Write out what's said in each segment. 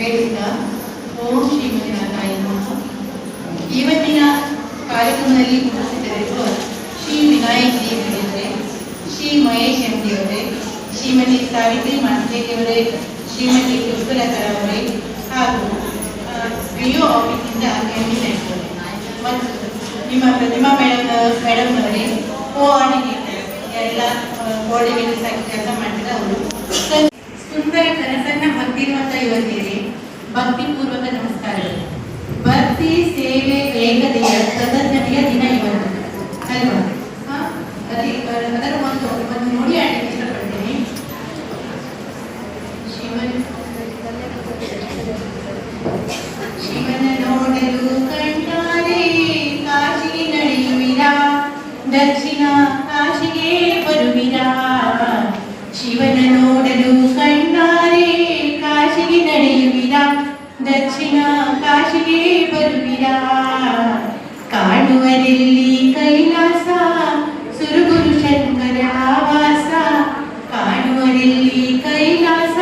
ಹೇಳುತ್ತಾ ಓಂ ಶ್ರೀಮನ್ನಾರಾಯ ನಮಃ. ಇವತ್ತಿನ ಕಾರ್ಯಕ್ರಮದಲ್ಲಿ ಉಪಸ್ಥಿತರಿರುವ ಶ್ರೀ ವಿನಾಯಕ್ ದೇವರೇ, ಶ್ರೀ ಮಹೇಶ್ ಎಂದಿಯವರೇ, ಶ್ರೀಮತಿ ಸಾವಿತ್ರಿ ಮಾಸ್ಟೇಜಿಯವರೇ, ಶ್ರೀಮತಿ ಪುಷ್ಪಲತಾ ಅವರೇ ಹಾಗೂ ರಿಯೋ ಆಫೀಸಿಂದ ಮತ್ತು ನಿಮ್ಮ ಪ್ರತಿಮಾ ಮೇಡಮ್ನವರೇ, ಕೋಆರ್ಡಿನೇಟರ್ ಎಲ್ಲ ಕೋಆರ್ಡಿನೇಟರ್ಸ್ ಆಗಿ ಕೆಲಸ ಮಾಡಿದ ಅವರು, ಸುಂದರ ಕನಸನ್ನ ಹೊಂದಿರುವಂತಹ ಯುವತಿಯರೇ, ಭಕ್ತಿಪೂರ್ವಕ ನಮಸ್ಕಾರಗಳು. ಭಕ್ತಿ ಸೇವೆ ಏಕತೆಯ ಕೃತಜ್ಞತೆಯ ದಿನ ಇವತ್ತು ಅಲ್ವಾ? ಅದರ ಒಂದು ನುಡಿ ಆಡಲಿಕ್ಕೆ ಇಷ್ಟಪಡ್ತೇನೆ. ಶಿವನ ನೋಡಲು ಕಂಡಾರೆ ಕಾಶಿಗೆ ನಡೆಯುವಿರಾ, ದಕ್ಷಿಣ ಕಾಶಿಗೆ ಬರುವಿರಾ. ಶಿವನ ನೋಡಲು ಕಂಡಾರೆ ಕಾಶಿಗೆ ನಡೆಯುವಿರಾ, ದಕ್ಷಿಣ ಕಾಶಿಗೆ ಬರುವಿರಾ. ಕಾಣುವರೆಲ್ಲಿ ಕೈಲಾಸ ಸುರಗುರು ಶಂಕರ ಆವಾಸ, ಕಾಣುವರೆಲ್ಲಿ ಕೈಲಾಸ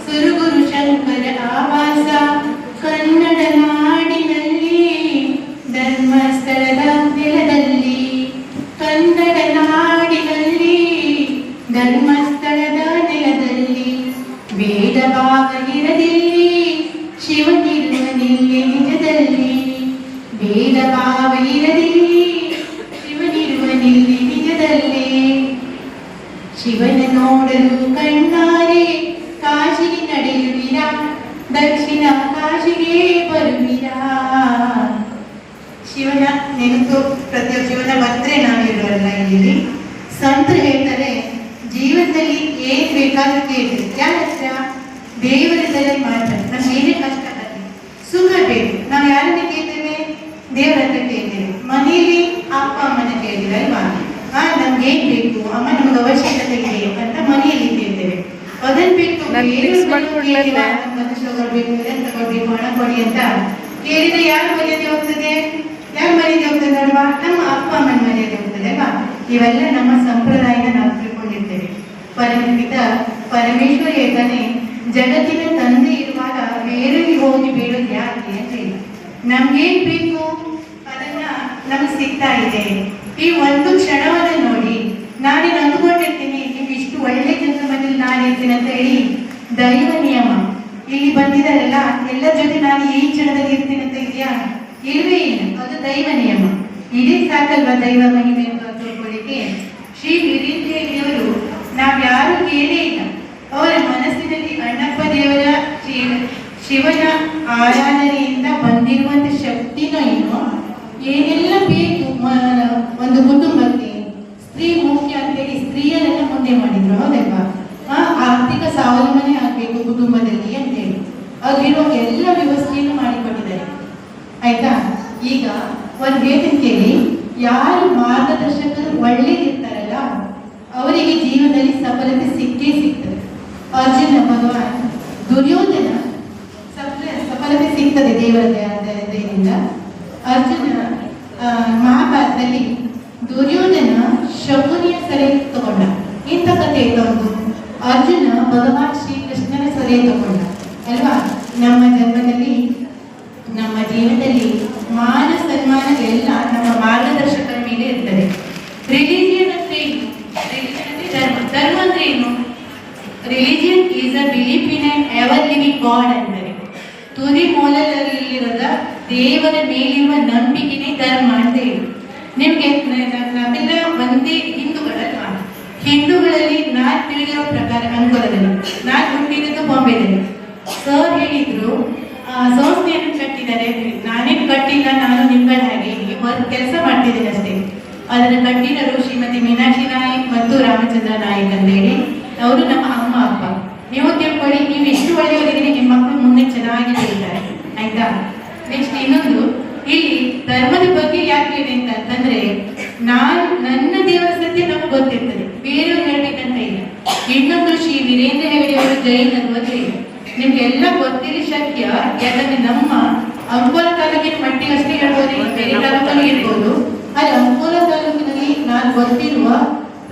ಸುರಗುರು ಶಂಕರ ಆವಾಸ. ಕನ್ನಡ ನಾಡಿನಲ್ಲಿ ಧರ್ಮಸ್ಥಳದ ನೆಲದಲ್ಲಿ, ಕನ್ನಡ ನಾಡಿನಲ್ಲಿ ಧರ್ಮಸ್ಥಳದ ನೆಲದಲ್ಲಿ. ಭೇದ ಭಾವ ಇರದಿಲ್ಲಿ ಶಿವನಿರುವನಿಲ್ಲಿ ನಿಜದಲ್ಲಿ, ಭೇದ ಭಾವ ಇರದಿಲ್ಲಿ ಶಿವನಿರುವನಿಲ್ಲಿ ನಿಜದಲ್ಲಿ. ಶಿವನ ನೋಡಲು ಕಣ್ಣಾರೆ ಕಾಶಿಗೆ ನಡೆಯುವಿರಾ, ದಕ್ಷಿಣ ಕಾಶಿಗೆ ಬರುವಿರಾ. ಶಿವನ ನೆನಪು ಪ್ರತಿಯೊಬ್ಬ ಶಿವನ ಭಕ್ತರೇ ನಾವಿರುವಲ್ಲ ಇಲ್ಲಿ. ಸಂತರು ಹೇಳ್ತಾರೆ, ಜೀವನದಲ್ಲಿ ಏನ್ ಬೇಕಾದ್ರೂ ಕೇಳಿ ಯಾರ ಹತ್ರ? ದೇವರಿದ್ದರೆ ಮಾತ್ರ. ನಮ್ಗೆ ಏನೇ ಕಷ್ಟ ಬರಲಿ, ಸುಖ ಬೇಕು, ನಾವು ಯಾರನ್ನ ಕೇಳ್ತೇವೆ? ದೇವರ ಹತ್ರ ಕೇಳ್ತೇವೆ. ಮನೆಯಲ್ಲಿ ಅಪ್ಪ ಅಮ್ಮನ ಕೇಳ್ತೇವೆ ಅಲ್ವಾ? ನಮ್ಗೆ ಏನ್ ಬೇಕು, ಅಮ್ಮ ನಮ್ಗೆ ಅವಶ್ಯಕತೆ ಇದೆ ಅಂತ ಮನೆಯಲ್ಲಿ ಕೇಳ್ತೇವೆ. ಅದನ್ನ ಬಿಟ್ಟು ತಗೊಳ್ಬೇಕು, ಹಣ ಕೊಡಿ ಅಂತ ಕೇಳಿದ್ರೆ ಯಾರು ಮರ್ಯಾದೆ ಹೋಗ್ತದೆ? ಯಾರು ಮರ್ಯಾದೆ ಹೋಗ್ತದೆ ಅಲ್ವಾ? ನಮ್ಮ ಅಪ್ಪ ಅಮ್ಮನ ಮರ್ಯಾದೆ ಹೋಗ್ತದೆ ಅಲ್ವಾ? ಇವೆಲ್ಲ ನಮ್ಮ ಸಂಪ್ರದಾಯನ ನಾವು ತಿಳ್ಕೊಂಡಿರ್ತೇವೆ. ಪರಮಪಿತ ಪರಮೇಶ್ವರ ಹೇಳ್ತಾನೆ, ಜಗತ್ತಿನ ತಂದೆ ಇರುವಾಗ ಬೇರೆಗೆ ಹೋಗಿ ಬೇಡೋದು ಯಾಕೆ ಅಂತ ಹೇಳಿ. ನಮ್ಗೇನ್ ಬೇಕು ಅದನ್ನ ನಮ್ಗೆ ಸಿಗ್ತಾ ಇದೆ. ಈ ಒಂದು ಕ್ಷಣವನ್ನ ನೋಡಿ ನಾನೇನು ಅಂದ್ಕೊಂಡಿರ್ತೀನಿ, ನೀವು ಇಷ್ಟು ಒಳ್ಳೆ ಜನರ ಮನೇಲಿ ನಾನು ಇರ್ತೀನಿ ಅಂತ ಹೇಳಿ. ದೈವ ನಿಯಮ. ಇಲ್ಲಿ ಬಂದಿದ್ದಾರಲ್ಲ ಎಲ್ಲರ ಜೊತೆ ನಾನು ಈ ಕ್ಷಣದಲ್ಲಿ ಇರ್ತೀನಿ ಅಂತ ಇದೆಯಾ? ಇಲ್ವೇ ಇಲ್ಲ. ಅದು ದೈವ ನಿಯಮ. ಇದೇ ಸಾಕಲ್ವಾ ದೈವ ಮಹಿಮೆ ಅಂತ ತಿಳ್ಕೊಳ್ಳಿಕ್ಕೆ. ಶ್ರೀ ವೀರೇಂದ್ರದೇವರು ನಾವ್ಯಾರು ಕೇಳೇ ಇಲ್ಲ. ಅವರ ಮನಸ್ಸಿನಲ್ಲಿ ಅಣ್ಣಪ್ಪ ದೇವರ ಶಿವನ ಆರಾಧನೆಯಿಂದ ಬಂದಿರುವಂತ ಶಕ್ತಿನೋ ಏನೋ, ಏನೆಲ್ಲ ಬೇಕು ಒಂದು ಕುಟುಂಬಕ್ಕೆ, ಸ್ತ್ರೀ ಮುಖ್ಯ ಅಂತೇಳಿ ಸ್ತ್ರೀಯರೆಲ್ಲ ಮುಂದೆ ಮಾಡಿದ್ರು. ಹೌದಲ್ವಾ? ಆರ್ಥಿಕ ಸ್ವಾವಲಂಬನೆ ಆಗ್ಬೇಕು ಕುಟುಂಬದಲ್ಲಿ ಅಂತೇಳಿ ಅದಿರೋ ಎಲ್ಲ ವ್ಯವಸ್ಥೆಯನ್ನು ಮಾಡಿಕೊಟ್ಟಿದ್ದಾರೆ. ಆಯ್ತಾ? ಈಗ ಒಂದು ಹೇಳ್ತೀನಿ ಕೇಳಿ. ಯಾರು ಮಾರ್ಗದರ್ಶಕರು ಒಳ್ಳೇದಿರ್ತಾರಲ್ಲ ಅವರಿಗೆ ಜೀವನದಲ್ಲಿ ಸಫಲತೆ ಸಿಕ್ಕೇ ಸಿಗ್ತದೆ. ಅರ್ಜುನ ಭಗವಾನ್, ದುರ್ಯೋಧನ ಸಫಲತೆ ಸಿಗ್ತದೆ ದೇವರ ದಯದಿಂದ. ಅರ್ಜುನ ಮಹಾಭಾರತದಲ್ಲಿ ದುರ್ಯೋಧನ ಶಕುನಿಯ ಸೆರೆ ತಗೊಂಡ. ಇಂಥ ಕಥೆ ಒಂದು. ಅರ್ಜುನ ಭಗವಾನ್ ಶ್ರೀಕೃಷ್ಣನ ಸೆರೆ ತಗೊಂಡ ಅಲ್ವಾ? ನಮ್ಮ ಜನ್ಮದಲ್ಲಿ ನಮ್ಮ ಜೀವನದಲ್ಲಿ ಮಾನ ಸನ್ಮಾನ ಎಲ್ಲ ನಮ್ಮ ಮಾರ್ಗದರ್ಶಕರ ಮೇಲೆ ಇರ್ತದೆ. ರಿಲಿಜಿಯನ್ ಅಂದ್ರೆ ಏನು? ಧರ್ಮ ಅಂದ್ರೆ ಏನು? Religion is a belief in on ever living god ಅಂತಾರೆ. ತುದಿ ಮೂಲದಲ್ಲಿರದ ದೇವರ ಮೇಲಿರುವ ನಂಬಿಕೆನೇ ಧರ್ಮ ಅಂತ ಹೇಳಿ. ನಿಮ್ಗೆ ನಾವೆಲ್ಲ ಒಂದೇ ಹಿಂದೂಗಳಲ್ವಾ? ಹಿಂದೂಗಳಲ್ಲಿ ನಾನು ತಿಳಿದಿರೋ ಪ್ರಕಾರ ಅನುಕೂಲದಲ್ಲಿ ನಾನು ಹುಟ್ಟಿರೋದು ಬಾಂಬೆದಲ್ಲಿ. ಸರ್ ಹೇಳಿದ್ರು ಸಂಸ್ಥೆಯನ್ನು ಕಟ್ಟಿದ್ದಾರೆ. ನಾನೇನು ಕಟ್ಟಿಲ್ಲ, ನಾನು ನಿಮ್ಗಳ ಹಾಗೆ ಕೆಲಸ ಮಾಡ್ತಿದ್ದೀನಿ ಅಷ್ಟೇ. ಅದನ್ನು ಕಟ್ಟಿದರು ಶ್ರೀಮತಿ ಮೀನಾಕ್ಷಿ ನಾಯ್ಕ್ ಮತ್ತು ರಾಮಚಂದ್ರ ನಾಯ್ಕ್ ಅಂತೇಳಿ. ಅವರು ನಮ್ಮ ಅಮ್ಮ ಅಪ್ಪ. ನೀವು ತಿಳ್ಕೊಳ್ಳಿ, ನೀವು ಎಷ್ಟು ಒಳ್ಳೆಯವರಿಗೆ ನಿಮ್ಮ ಮಕ್ಕಳು ಮುಂದೆ ಚೆನ್ನಾಗಿ ಬೆಳೀತಾರೆ. ಆಯ್ತಾ? ನೆಕ್ಸ್ಟ್ ಇನ್ನೊಂದು, ಇಲ್ಲಿ ಧರ್ಮದ ಬಗ್ಗೆ ಯಾಕೆ ಇದೆ ಅಂತಂದ್ರೆ, ನನ್ನ ದೇವರ ಸತ್ಯ ನಮ್ಗೆ ಗೊತ್ತಿರ್ತದೆ, ಬೇರೆಯವ್ರು ಹೇಳ್ಬೇಕಂತ ಇಲ್ಲ. ಇನ್ನೊಂದು ಶ್ರೀ ವೀರೇಂದ್ರ ಹೆಗಡೆ ಅವರು ಜೈನರು ಅಂದ್ರೆ ನಿಮ್ಗೆಲ್ಲ ಗೊತ್ತಿರೋ ಶಕ್ಯ. ಯಾಕಂದ್ರೆ ನಮ್ಮ ಅಂಕೋಲ ತಾಲೂಕಿನ ಮಟ್ಟಿಗೆ ಅಷ್ಟೇ ಹೇಳ್ಬೋದು, ಬೇರೆ ತಾಲೂಕಲ್ಲಿ ಇರ್ಬೋದು. ಅಲ್ಲಿ ಅಂಕೋಲ ತಾಲೂಕಿನಲ್ಲಿ ನಾನು ಗೊತ್ತಿರುವ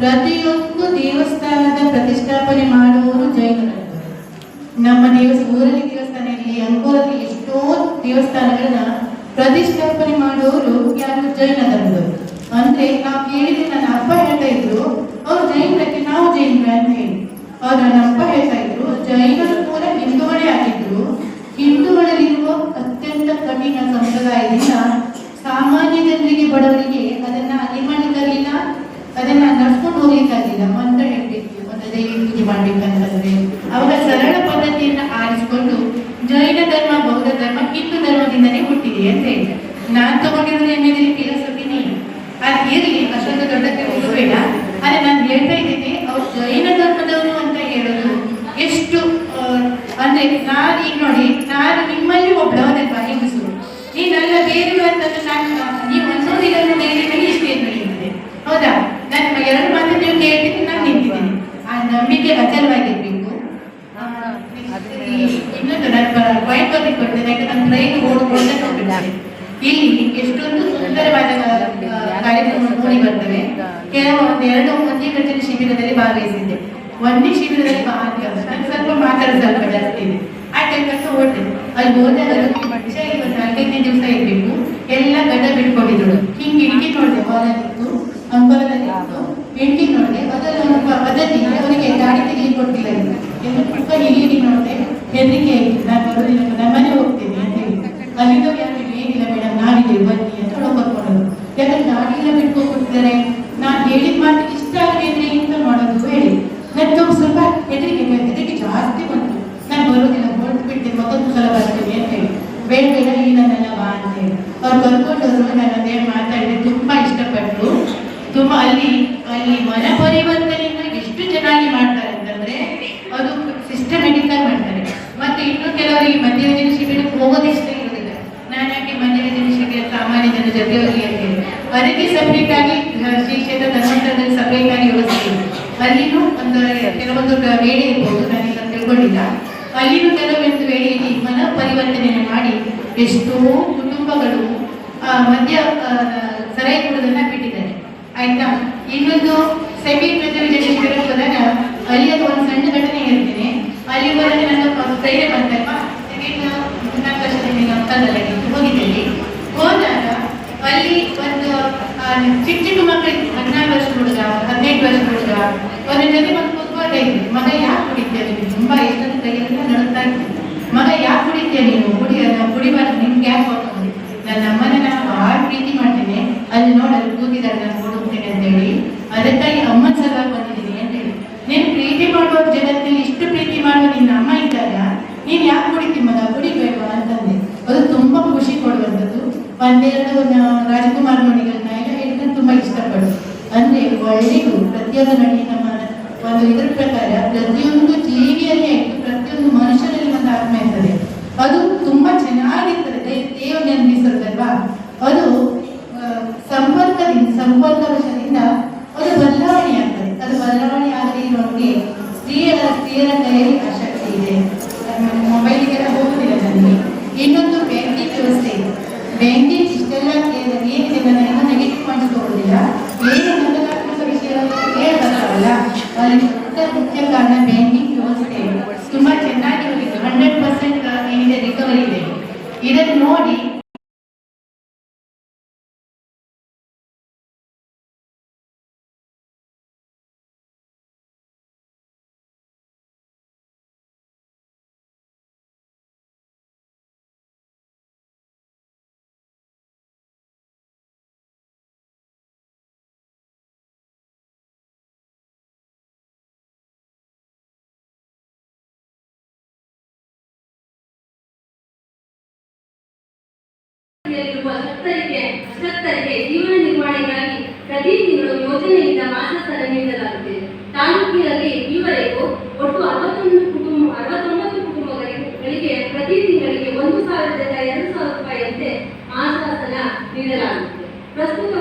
ಪ್ರತಿಯೊಂದು ದೇವಸ್ಥಾನದ ಪ್ರತಿಷ್ಠಾಪನೆ ಮಾಡುವವರು ಜೈನರು. ನಮ್ಮ ಊರಲ್ಲಿ ದೇವಸ್ಥಾನ ಈ ಅಂಕೋಲದಲ್ಲಿ ಎಷ್ಟೋ ದೇವಸ್ಥಾನಗಳನ್ನ ಪ್ರತಿಷ್ಠಾಪನೆ ಮಾಡುವವರು ಯಾರು ಜೈನ ಧರ್ಮದವರು. ಅಂದ್ರೆ ನಾವು ಕೇಳಿದ್ರೆ ನನ್ನ ಅಪ್ಪ ಹೇಳ್ತಾ ಇದ್ರು, ಅವ್ರು ಜೈನಕ್ಕೆ ನಾವು ಜೈನರ ಅಂತ ಹೇಳಿ. ಅವ್ರು ನನ್ನ ಅಪ್ಪ ಹೇಳ್ತಾ ಇದ್ರು, ಜೈನರು ಕೂಡ ಹಿಂದೂಗಳೇ ಆಗಿದ್ರು. ಹಿಂದೂಗಳಲ್ಲಿರುವ ಅತ್ಯಂತ ಕಠಿಣ ಸಂಪ್ರದಾಯದಿಂದ ಸಾಮಾನ್ಯ ಜನರಿಗೆ, ಬಡವರಿಗೆ ಅದನ್ನ ಅರಿಮಣಿಕಲಿಲ್ಲ, ಅದನ್ನ ನಡ್ಸ್ಕೊಂಡು ಹೋಗ್ಲಿಕ್ಕಾಗಿಲ್ಲ ಅಂತ ಹೇಳ್ಬೇಕು. ಒಂದು ದೈವ ಪೂಜೆ ಮಾಡ್ಬೇಕಂತಂದ್ರೆ ಅವರ ಸರಳ ಪದ್ಧತಿಯನ್ನ ಆರಿಸಿಕೊಂಡು ಜೈನ ಧರ್ಮ, ಬೌದ್ಧ ಧರ್ಮ, ಹಿಂದೂ ಧರ್ಮದಿಂದನೇ ಹುಟ್ಟಿದೆ ಅಂತ ಹೇಳಿ. ನಾನ್ ತಗೊಂಡಿರೋದು ಎಮ್ಮೆದಲ್ಲಿ ಫಿಲಾಸಫಿನೇ. ಅದು ಇರ್ಲಿ, ಅಷ್ಟೊಂದು ದೊಡ್ಡಕ್ಕೆ ಹೋಗಬೇಡ. ಆದ್ರೆ ನಾನು ಹೇಳ್ತಾ ಇದ್ದೀನಿ, ಅವ್ರು ಜೈನ ಧರ್ಮದವರು ಅಂತ ಹೇಳೋದು ಎಷ್ಟು ಅಂದ್ರೆ, ನಾನು ಈಗ ನೋಡಿ, ನಾನು ನಿಮ್ಮಲ್ಲಿ ಒಬ್ಬಳವನಲ್ವಾ ಹೆಂಗಸು, ನೀನಲ್ಲ ಬೇರೆಯವರು ಅಂತಂದ್ರೆ ನೀವು ಅನ್ನೋದಿಲ್ಲ ಬೇರೆ ಇಷ್ಟೇ ನಡೆಯುತ್ತದೆ. ಹೌದಾ? ನನ್ನ ಎರಡು ಮಾತು ನೀವು ಕೇಳ್ತೀನಿ, ನಾನು ನಿಂತಿದ್ದೀನಿ. ಆ ನಂಬಿಕೆ ಅಚಲವಾಗಿರ್ಬೇಕು. ಇನ್ನೊಂದು ನಾನು ಪಾಯಿಂಟ್ ಬರ್ಲಿಕ್ಕೆ ಬರ್ತೇನೆ, ಯಾಕಂದ್ರೆ ನನ್ನ ಟ್ರೈನ್ ಓಡ್ಕೊಂಡೆ ನೋಡ್ಬಿಡ್ತಾರೆ. ಇಲ್ಲಿ ಎಷ್ಟೊಂದು ಸುಂದರವಾದ ಕಾರ್ಯಕ್ರಮ ನೋಡಿ ಬರ್ತವೆ. ಕೆಲವು ಎರಡು ಒಂದೇ ಗಂಟೆ ಶಿಬಿರದಲ್ಲಿ ಭಾಗವಹಿಸಿದ್ದೆ. ಒಂದೇ ಶಿಬಿರದಲ್ಲಿ ನಾನು ಸ್ವಲ್ಪ ಮಾತಾಡೋದು ಸ್ವಲ್ಪ ಜಾಸ್ತಿ ಇದೆ. ಆ ಟೈಮ್ ಅಂತ ಓಡ್ತೇನೆ. ಅಲ್ಲಿ ಹೋದಾಗ ಒಂದು 4-5 ದಿವಸ ಇರ್ಬೇಕು. ಎಲ್ಲ ಗಡ್ಡ ಬಿಟ್ಕೊಂಡಿದ್ರು. ಹಿಂಗೆ ಇಡ್ಕಿ ನೋಡಿದೆ, ಹೊಲದಿತ್ತು, ಅಂಬಲದಲ್ಲಿ ಇತ್ತು, ಇಡ್ಕಿ ನೋಡಿದೆ. ಅದರಲ್ಲಿ ಒಂದು ಪದ್ಧತಿ, ಅವರಿಗೆ ಗಾಡಿ ತೆಗಿಲಿಕ್ಕೆ ಕೊಟ್ಟಿಲ್ಲ. ಎಲ್ಲ ತುಂಬ ಹಿರಿಯರಿಗೆ ನೋಡಿದೆ, ಹೆದರಿಕೆ ಆಯಿತು. ನಾನು ಬರೋದಿಲ್ಲ, ನಮ್ಮನೆ ಹೋಗ್ತೇನೆ ಅಂತ ಹೇಳಿ. ಅಲ್ಲಿಂದ ಯಾರು ಏನಿಲ್ಲ ಮೇಡಮ್, ನಾವಿದೆ ಬನ್ನಿ ಅಂತ ಕರ್ಕೊಂಡರು. ಯಾಕಂದ್ರೆ ಗಾಡಿ ಎಲ್ಲ ಬಿಟ್ಕೊಡ್ತಿದ್ದಾರೆ. ನಾನು ಹೇಳಿದ ಮಾತು ಇಷ್ಟ ಆಗಲಿದ್ರೆ ಇಂತ ಮಾಡೋದು ಹೇಳಿ. ನನಗೆ ಸ್ವಲ್ಪ ಹೆದರಿಕೆ ಜಾಸ್ತಿ ಬಂತು. ನಾನು ಬರೋದಿಲ್ಲ, ಹೊರಟು ಬಿಡ್ತೇನೆ, ಮತ್ತೊಂದು ಸಲ ಬರ್ತೇನೆ ಅಂತ ಹೇಳಿ. ಬೇಡ ಬೇಡ, ಈ ನನ್ನೆಲ್ಲ ಬಾ ಅಂತ ಹೇಳಿ ಅವ್ರು ಕರ್ಕೊಂಡವರು. ನಾನು ಅದೇ ಮಾತಾಡಿದ್ರೆ ತುಂಬಾ ಇಷ್ಟಪಟ್ಟರು. ತುಂಬಾ ಅಲ್ಲಿ ಮನ ಪರಿವರ್ತನೆಯಿಂದ ಎಷ್ಟು ಚೆನ್ನಾಗಿ ಮಾಡ್ತಾರೆ ಅಂತಂದ್ರೆ, ಅದು ಸಿಸ್ಟಮೆಟಿಕ್ ಮಾಡ್ತಾರೆ. ಮತ್ತೆ ಇನ್ನು ಕೆಲವರಿಗೆ ಮಧ್ಯರಾತ್ರಿ ಶಿಬಿರಕ್ಕೆ ಹೋಗೋದು ಇಷ್ಟ ಇರೋದಿಲ್ಲ. ನಾನು ಯಾಕೆ ಮಧ್ಯರಾತ್ರಿ ಶಿಬಿರ ಸಾಮಾನ್ಯ ಜನ ಜೊತೆ ಹೋಗಿ ಅಂತ ಹೇಳಿ ಅದಕ್ಕೆ ಸಪ್ರೇಟ್ ಆಗಿ ಶ್ರೀ ಕ್ಷೇತ್ರ ಧರ್ಮಸ್ಥಳದಲ್ಲಿ ಸಪ್ರೇಟ್ ಆಗಿ ವ್ಯವಸ್ಥೆ ಇದೆ. ಅಲ್ಲಿನೂ ಕೆಲವೊಂದು ವೇಳೆ ಇರ್ಬೋದು, ನಾನೀಗ ತಿಳ್ಕೊಂಡಿಲ್ಲ. ಅಲ್ಲಿನೂ ಕೆಲವೊಂದು ವೇಳೆಯಲ್ಲಿ ಮನ ಪರಿವರ್ತನೆಯನ್ನು ಮಾಡಿ ಎಷ್ಟೋ ಕುಟುಂಬಗಳು ಮದ್ಯ ಸರಾಯಿ ಕೊಡೋದನ್ನ ಬಿಟ್ಟಿದ್ದಾರೆ. ಆಯ್ತಾ? ಇನ್ನೊಂದು ಸೆಮಿ ಪ್ರತಿವಿಜಯ ಶಿಬಿರಕ್ಕೆ ಹೋದಾಗ ಅಲ್ಲಿ ಅದು ಒಂದು ಸಣ್ಣ ಘಟನೆ ಹೇಳ್ತೇನೆ. ಅಲ್ಲಿ ಹೋದಾಗ ನನ್ನ ಧೈರ್ಯ ಬಂತಲ್ವಾ, ಹೋಗಿದ್ದೇನೆ. ಹೋದಾಗ ಅಲ್ಲಿ ಒಂದು ಚಿಕ್ಕ ಮಕ್ಕಳಿಗೆ 16 ವರ್ಷದ ಹುಡುಗ, 18 ವರ್ಷದ ಹುಡುಗ ಒಂದ್ರ ಜೊತೆ ಒಂದು ಕೂತ್ಕೊಂಡೇ ಇದ್ದೆ. ಮಗ ಯಾಕೆ ಕುಡಿತೀಯ ನೀನು? ತುಂಬಾ ಇಷ್ಟೊಂದು ಕೈಯೆಲ್ಲ ನಡುತ್ತಾ ಇತ್ತು. ಮಗ ಯಾಕೆ ಕುಡಿತೀಯ ನೀನು? ಕುಡಿಬಾರ್ದು, ನಿಮ್ಗೆ ಯಾಕೆ ಹೋಗ್ತದೆ? ನನ್ನ ಅಮ್ಮನ ನಾನು ಭಾಳ ಪ್ರೀತಿ ಮಾಡ್ತೇನೆ, ಅಲ್ಲಿ ನೋಡಿ ಅಲ್ಲಿ ಕೂತಿದ್ದಾರೆ, ನಾನು ಕೊಡುತ್ತೇನೆ ಅಂತ ಹೇಳಿ ಅದಕ್ಕಾಗಿ ಅಮ್ಮನ ಸಲುವಾಗಿ ಬಂದಿದ್ದೀನಿ ಅಂತ ಹೇಳಿ. ನೀನು ಪ್ರೀತಿ ಮಾಡುವ ಜಗತ್ತಲ್ಲಿ ಇಷ್ಟು ಪ್ರೀತಿ ಮಾಡುವ ನಿನ್ನ ಅಮ್ಮ ಇದ್ದಾಗ ನೀನು ಯಾಕೆ ಕುಡಿತಿ ಮಗ? ಕುಡಿಬೇಡ್ವಾ ಅಂತಂದೆ. ಅದು ತುಂಬಾ ಖುಷಿ ಕೊಡುವಂಥದ್ದು. ಒಂದೆರಡು ರಾಜ್ಕುಮಾರ್ ಮಣಿಗಳನ್ನ ಎಲ್ಲ ಹೇಳಿದ್ರೆ ತುಂಬಾ ಇಷ್ಟಪಡು. ಅಂದ್ರೆ ಒಳ್ಳೆಯದು. ಪ್ರತಿಯೊಂದು ನಡಿ ನಮ್ಮ ಒಂದು ಇದ್ರ ಪ್ರಕಾರ ಪ್ರತಿಯೊಂದು ಜೀವಿಯಲ್ಲಿ ಆಯ್ತು, ಪ್ರತಿಯೊಂದು ಮನುಷ್ಯನಲ್ಲಿ ಒಂದು ಆತ್ಮ ಇರ್ತದೆ. ಅದು ತುಂಬಾ ಚೆನ್ನಾಗಿರ್ತದೆ. ದೇವ ನೆನಪಿಸಿರುತ್ತಲ್ವಾ, ಅದು ಸಂಪರ್ಕವಶದಿಂದ ಅದು ಬದಲಾವಣೆ ಆಗ್ತದೆ. ಅದು ಬದಲಾವಣೆ ಆಗಲಿ ನಮಗೆ ಸ್ತ್ರೀಯರ ಕೈಯಲ್ಲಿ ಆ ಶಕ್ತಿ ಇದೆ. ಮೊಬೈಲಿಗೆಲ್ಲ ಹೋಗುದಿಲ್ಲ ನನಗೆ. ಇನ್ನೊಂದು ಬ್ಯಾಂಕಿಂಗ್ ವ್ಯವಸ್ಥೆ ಇದೆ. ಬ್ಯಾಂಕಿಂಗ್ ಇಷ್ಟೆಲ್ಲ ಏನಿದೆ, ನನ್ನ ನೆಗೆಟಿವ್ ಪಾಯಿಂಟ್ಸ್ ತಗೊಳ್ಳೋದಿಲ್ಲ. ಏನು ನಕಾರಾತ್ಮಕ ವಿಷಯವನ್ನು ಹೇಳ್ಬಾರಲ್ಲ, ಅದಕ್ಕೆ ಮುಖ್ಯ ಕಾರಣ ಬ್ಯಾಂಕಿಂಗ್ ವ್ಯವಸ್ಥೆ ತುಂಬಾ ಚೆನ್ನಾಗಿ ಹೋಗಿತ್ತು. 100% ಏನಿದೆ ರಿಕವರಿ ಇದೆ. ಇದನ್ನು ನೋಡಿ ಅಶಕ್ತರಿಗೆ ಜೀವನ ನಿರ್ವಹಣೆಗಾಗಿ ಪ್ರತಿ ತಿಂಗಳು ಯೋಜನೆಯಿಂದ ಮಾಸಾಸನ ನೀಡಲಾಗುತ್ತದೆ. ತಾಲೂಕಿನಲ್ಲಿ ಈವರೆಗೂ ಒಟ್ಟು 69 ಕುಟುಂಬಗಳಿಗೆ ಪ್ರತಿ ತಿಂಗಳಿಗೆ 1,000 ರಿಂದ 2,000 ರೂಪಾಯಿಯಂತೆ ಮಾಸಾಸನ ನೀಡಲಾಗುತ್ತದೆ. ಪ್ರಸ್ತುತ